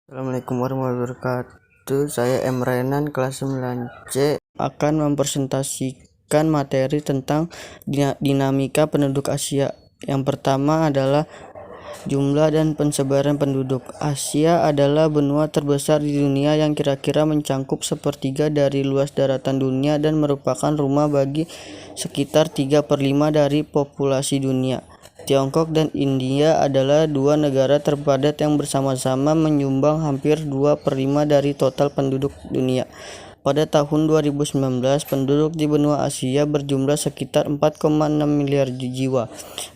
Assalamualaikum warahmatullahi wabarakatuh. Saya M. Renan, kelas 9C, akan mempresentasikan materi tentang dinamika penduduk Asia. Yang pertama adalah jumlah dan pensebaran penduduk. Asia adalah benua terbesar di dunia yang kira-kira mencakup sepertiga dari luas daratan dunia dan merupakan rumah bagi sekitar 3/5 dari populasi dunia. Tiongkok dan India adalah dua negara terpadat yang bersama-sama menyumbang hampir 2/5 dari total penduduk dunia. Pada tahun 2019, penduduk di benua Asia berjumlah sekitar 4,6 miliar jiwa.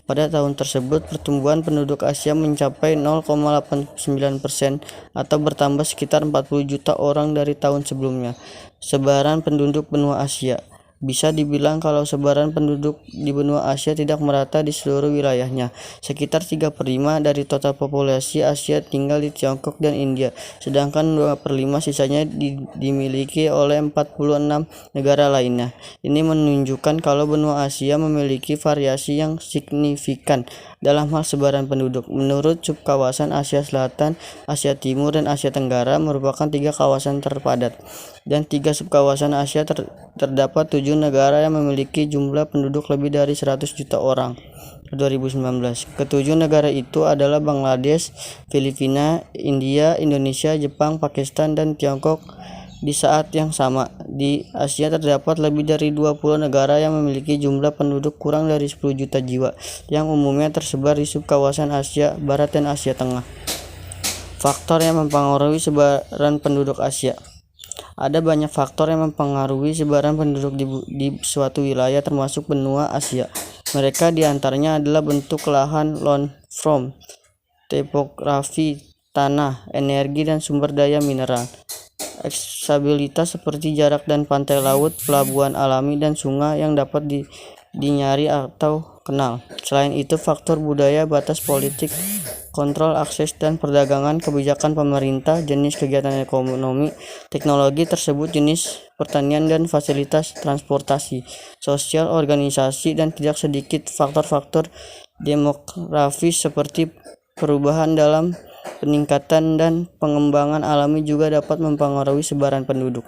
Pada tahun tersebut, pertumbuhan penduduk Asia mencapai 0,89% atau bertambah sekitar 40 juta orang dari tahun sebelumnya. Sebaran penduduk benua Asia. Bisa dibilang kalau sebaran penduduk di benua Asia tidak merata di seluruh wilayahnya. Sekitar 3/5 dari total populasi Asia tinggal di Tiongkok dan India, sedangkan 2/5 sisanya dimiliki oleh 46 negara lainnya. Ini menunjukkan kalau benua Asia memiliki variasi yang signifikan dalam hal sebaran penduduk. Menurut subkawasan Asia Selatan, Asia Timur, dan Asia Tenggara merupakan 3 kawasan terpadat, dan 3 subkawasan Asia terdapat 7 negara yang memiliki jumlah penduduk lebih dari 100 juta orang. 2019. Ketujuh negara itu adalah Bangladesh, Filipina, India, Indonesia, Jepang, Pakistan, dan Tiongkok. Di saat yang sama, di Asia terdapat lebih dari 20 negara yang memiliki jumlah penduduk kurang dari 10 juta jiwa, yang umumnya tersebar di subkawasan Asia Barat dan Asia Tengah. Faktor yang mempengaruhi sebaran penduduk Asia. Ada banyak faktor yang mempengaruhi sebaran penduduk di suatu wilayah termasuk benua Asia. Mereka diantaranya adalah bentuk lahan, landform, topografi tanah, energi dan sumber daya mineral, aksesibilitas seperti jarak dan pantai laut, pelabuhan alami dan sungai yang dapat dinyari atau kenal. Selain itu, faktor budaya, batas politik, kontrol akses dan perdagangan, kebijakan pemerintah, jenis kegiatan ekonomi, teknologi tersebut, jenis pertanian dan fasilitas transportasi, sosial, organisasi, dan tidak sedikit faktor-faktor demografis seperti perubahan dalam peningkatan dan pengembangan alami juga dapat mempengaruhi sebaran penduduk.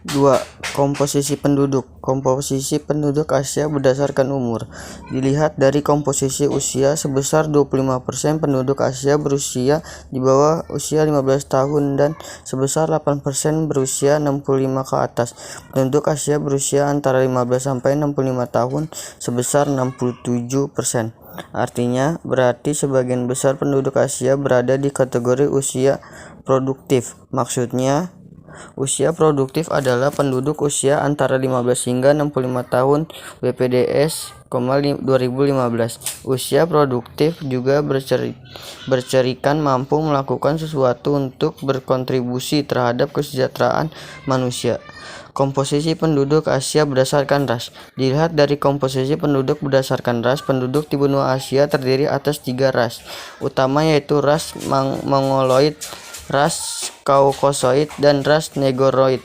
2. Komposisi penduduk. Komposisi penduduk Asia berdasarkan umur. Dilihat dari komposisi usia, sebesar 25% penduduk Asia berusia di bawah usia 15 tahun dan sebesar 8% berusia 65 ke atas. Penduduk Asia berusia antara 15 sampai 65 tahun sebesar 67%. Artinya, berarti sebagian besar penduduk Asia berada di kategori usia produktif. Maksudnya, usia produktif adalah penduduk usia antara 15 hingga 65 tahun BPDS, 2015. Usia produktif juga bercirikan mampu melakukan sesuatu untuk berkontribusi terhadap kesejahteraan manusia. Komposisi penduduk Asia berdasarkan ras. Dilihat dari komposisi penduduk berdasarkan ras, penduduk di benua Asia terdiri atas 3 ras utama, yaitu ras Mongoloid, ras Kaukasoid, dan ras Negroid.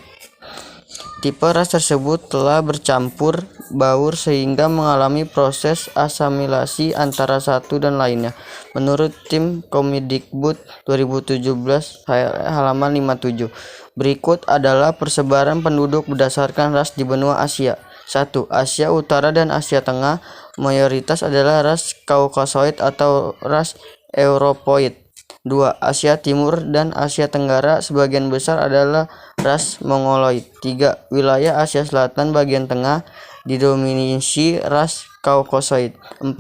Tipe ras tersebut telah bercampur baur sehingga mengalami proses asimilasi antara satu dan lainnya. Menurut tim Kemdikbud 2017 halaman 57. Berikut adalah persebaran penduduk berdasarkan ras di benua Asia. 1. Asia Utara dan Asia Tengah mayoritas adalah ras Kaukasoid atau ras Europoid. 2. Asia Timur dan Asia Tenggara sebagian besar adalah ras Mongoloid. 3. Wilayah Asia Selatan bagian tengah didominasi ras Kaukasoid. 4.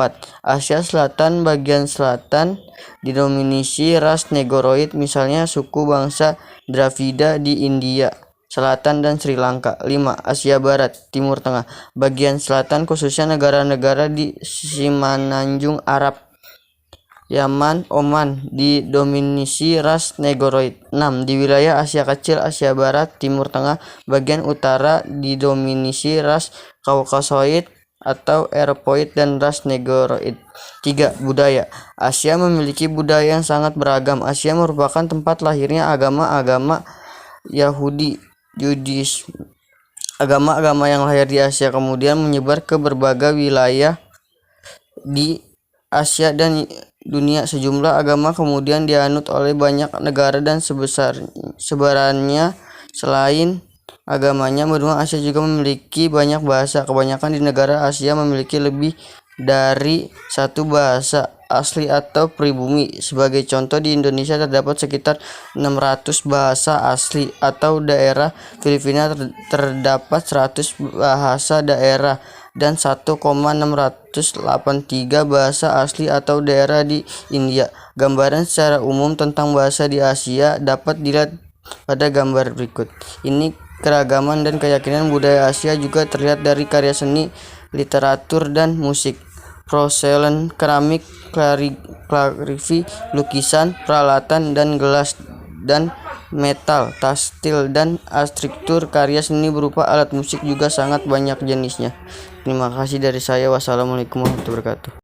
Asia Selatan bagian selatan didominasi ras Negroid, misalnya suku bangsa Dravida di India Selatan dan Sri Lanka. 5. Asia Barat, Timur Tengah bagian selatan khususnya negara-negara di Semenanjung Arab, Yaman, Oman didominasi ras Negroid. 6. Di wilayah Asia Kecil, Asia Barat, Timur Tengah bagian utara didominasi ras Kaukasoid atau Europoid dan ras Negroid. 3. Budaya. Asia memiliki budaya yang sangat beragam. Asia merupakan tempat lahirnya agama-agama Yahudi, Yudisme. Agama-agama yang lahir di Asia kemudian menyebar ke berbagai wilayah di Asia dan dunia. Sejumlah agama kemudian dianut oleh banyak negara dan sebarannya. Selain agamanya, benua Asia juga memiliki banyak bahasa. Kebanyakan di negara Asia memiliki lebih dari satu bahasa asli atau pribumi. Sebagai contoh, di Indonesia terdapat sekitar 600 bahasa asli atau daerah. Filipina terdapat 100 bahasa daerah dan 1,683 bahasa asli atau daerah di India. Gambaran secara umum tentang bahasa di Asia dapat dilihat pada gambar berikut. Ini keragaman dan keyakinan budaya Asia juga terlihat dari karya seni, literatur, dan musik. Porselen, keramik, kaligrafi, lukisan, peralatan dan gelas dan metal, tekstil, dan arsitektur. Karya seni berupa alat musik juga sangat banyak jenisnya. Terima kasih dari saya. Wassalamualaikum warahmatullahi wabarakatuh.